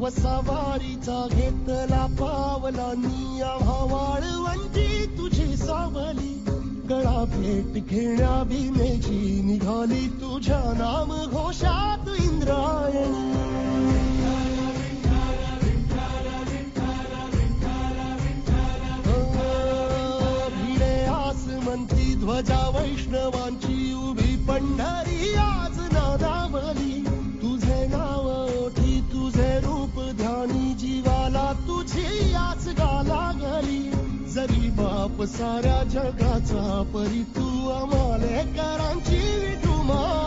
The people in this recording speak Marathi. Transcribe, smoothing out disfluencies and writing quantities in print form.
सवारीचा घेतला पावलांनी आम्हा वाळवंटी तुझी सावली. गळा भेट घेण्या भीमेची निघाली तुझ्या नाम घोषात इंद्रायणी. भिडे आसमंती ध्वजा वैष्णवांची उभी पंढरी आज नादावली. तुझे नाव ओठी तुझे रूप ध्यानी जीवाला तुझी आस गाला गली. जरी बाप साऱ्या जगाचा परी तू आम्हाले करांची विठू मा.